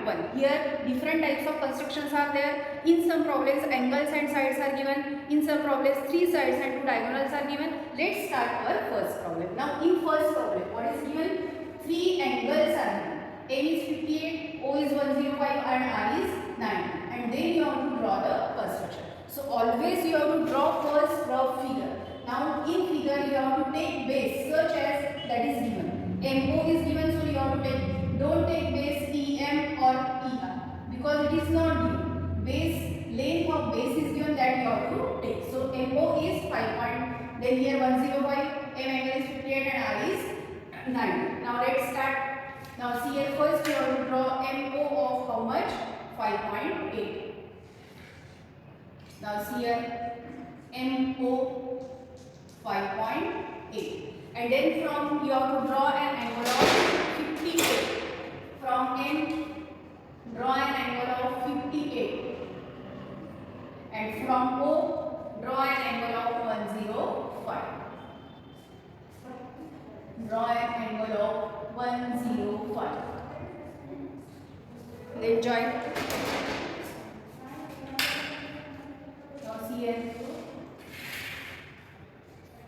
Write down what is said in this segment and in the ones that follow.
6.1. Here different types of constructions are there. In some problems angles and sides are given. In some problems 3 sides and 2 diagonals are given. Let's start our first problem. Now in first problem what is given? 3 angles are given. M is 58, O is 105 and R is 90. And then you have to draw the construction. So always you have to draw first rough figure. Now in figure you have to take base such as that is given. MO is given, so you have to take, don't take base EM or ER because it is not given. Base, length of base is given, that you have to take. So MO is 5 point, then here 105, M angle is 58 and R is 90. Now let's start. Now see here first you have to draw MO of how much? 5.8. Now see here MO 5.8. And then from you have to draw an angle of 58. From M, draw an angle of 58. And from O, draw an angle of 105. Draw an angle of 105. Then join. Now see here.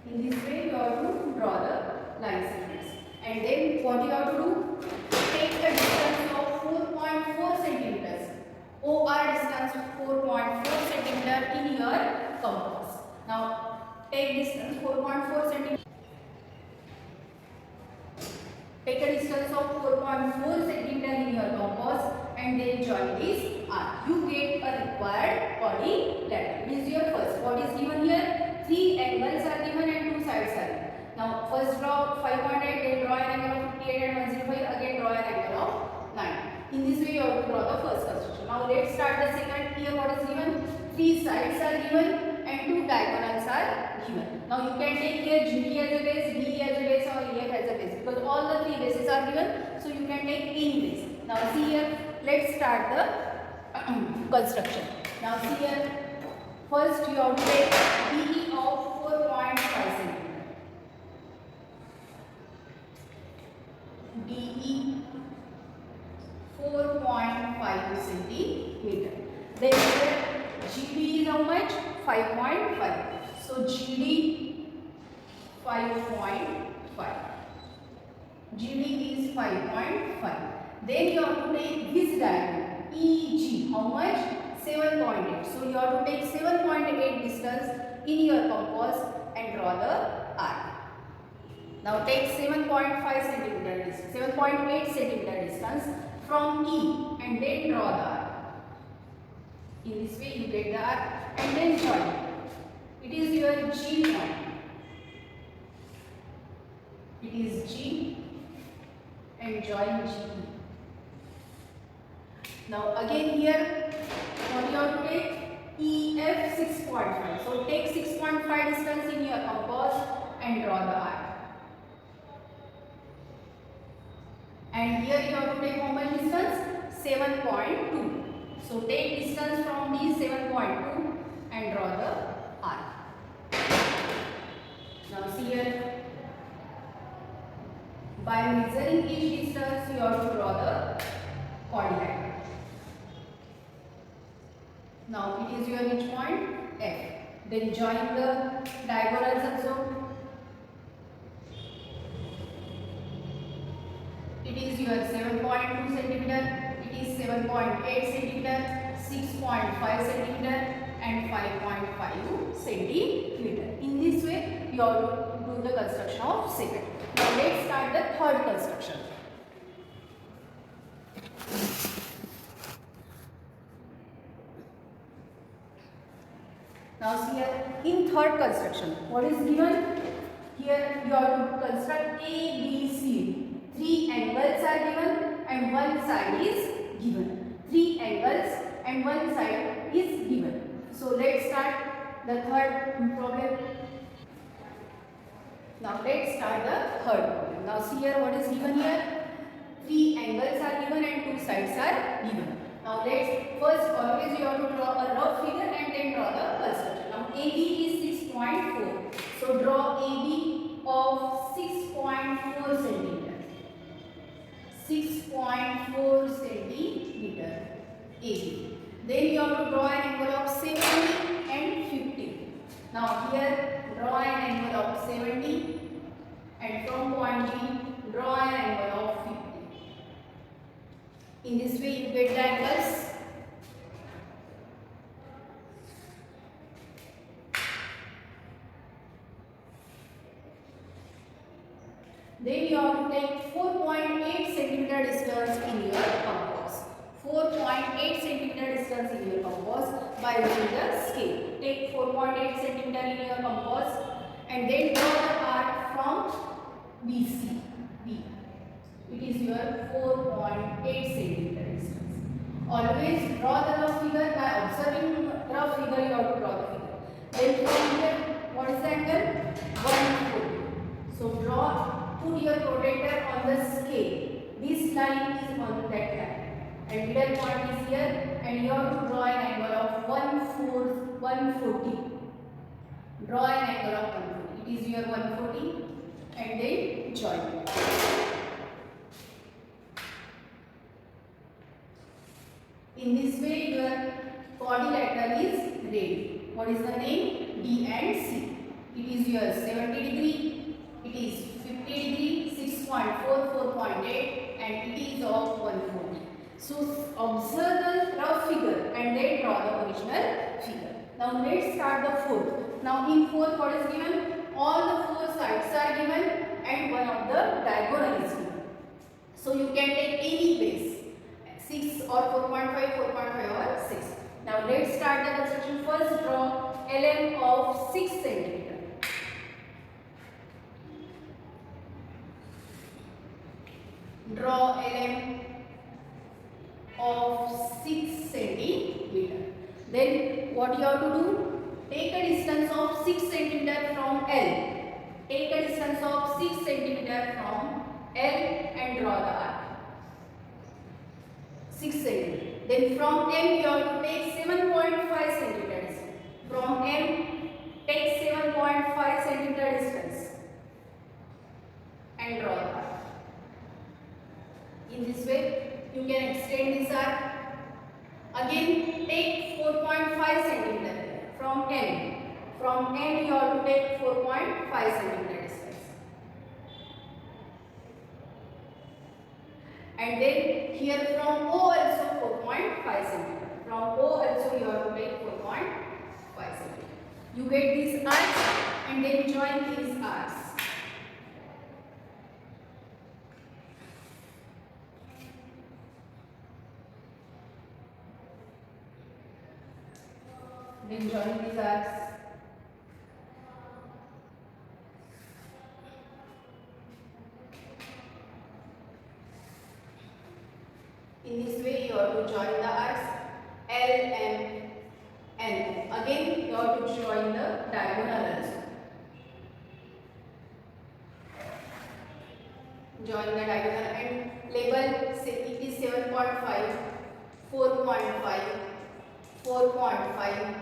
In this way you have to draw the line segments. And then what you have to do? Take the distance of 4.4 centimeters. OR distance 4.4 centimeter in your compass. Now take distance 4.4 centimeter. Take a distance of 4.4 centimeter in your compass and then join this R. You get a required quadrilateral. This is your first. What is given here? 3 angles are given and 2 sides are given. Now first draw 5.8, then draw an angle of 58 and 105, again draw an angle of 90. In this way you have to draw the first construction. Now let's start the second. Here what is given? 3 sides are given and 2 diagonals are given. Now you can take here GD as a base, DE as a base or EF as a base because all the 3 bases are given. So you can take any base. Now see here, let's start the construction. Now see here, first you have to take DE of 4.5 cm. DE 4.5 cm. Then here GD is how much? 5.5. So GD 5.5. GD is 5.5. Then you have to take this diagonal EG. How much? 7.8. So you have to take 7.8 distance in your compass and draw the R. Now take 7.5 centimeter distance, 7.8 centimeter distance from E and then draw the R. In this way you get the R and then join. It is your G point. It is G and join G. Now again here what you have to take? EF 6.5. So take 6.5 distance in your compass and draw the R. And here you have to take how much distance? 7.2. So take distance from these 7.2 and draw the R. Now see here, by measuring each distance you have to draw the quadrilateral. Now it is your which point? F. Then join the diagonals also. It is your 7.2 centimeter, it is 7.8 centimeter, 6.5 centimeter and 5.5 centimeter. In this way you have to do the construction of second. Now let's start the third construction. Now see here, in third construction, what is given? Here you have to construct A, B, C. 3 angles are given and 1 side is given. 3 angles and 1 side is given. So let's start the third problem. Now let's start the third problem. Now see here what is given here. 3 angles are given and 2 sides are given. Now let's first always you have to draw a rough figure and then draw the construction. Now AB is 6.4. So draw AB of 6.4 centimeter. 6.4 centimeter. have to draw an angle of 70 and 50. Now here draw an angle of 70 and from point G draw an angle of 50. In this way you get the angles. Then you have to take 4.8 centimeter distance in your compass. 4.8 centimeter distance in your compass by using the scale. Take 4.8 centimeter in your compass and then draw the arc from BC. B. It is your 4.8 centimeter distance. Always draw the rough figure. By observing rough figure you have to draw the figure. Then from here, what is the angle? 140. So put your protractor on the scale. This line is on that line and middle point is here and you have to draw an angle of 140. Draw an angle of 140. It is your 140 and then join. In this way your quadrilateral is ready. What is the name? D and C. It is your 70 degree. It is 50 degree, 6.4, 4.8 and it is of 140. So observe the rough figure and then draw the original figure. Now let's start the fourth. Now in fourth what is given? All the four sides are given and one of the diagonal is given. So you can take any base, 6 or 4.5, 4.5 or 6. Now let's start the construction. First draw LM of 6 cm. Draw LM of 6 cm. Then what you have to do? Take a distance of 6 cm from L. Take a distance of 6 cm from L and draw the arc. 6 cm. Then from M you have to take 7.5 cm distance. From M take 7.5 cm distance and draw the arc. In this way, you can extend this arc. Again, take 4.5 cm from M. From M, you have to take 4.5 cm distance. And then here from O also 4.5 cm. From O also you have to take 4.5 cm. You get these arcs and then join these arcs. Then join these arcs. In this way you have to join the arcs L, M, N. Again you have to join the diagonal also. Join the diagonal and label, say it is 7.5, 4.5, 4.5,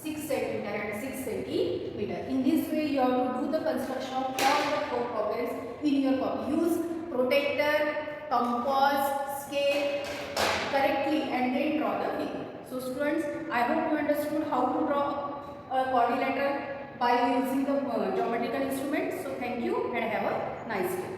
6 cm and 6 cm. In this way you have to do the construction of all the four problems in your copy. Use protractor, compass, scale correctly and then draw the figure. So students, I hope you understood how to draw a quadrilateral by using the geometrical instruments. So thank you and have a nice day.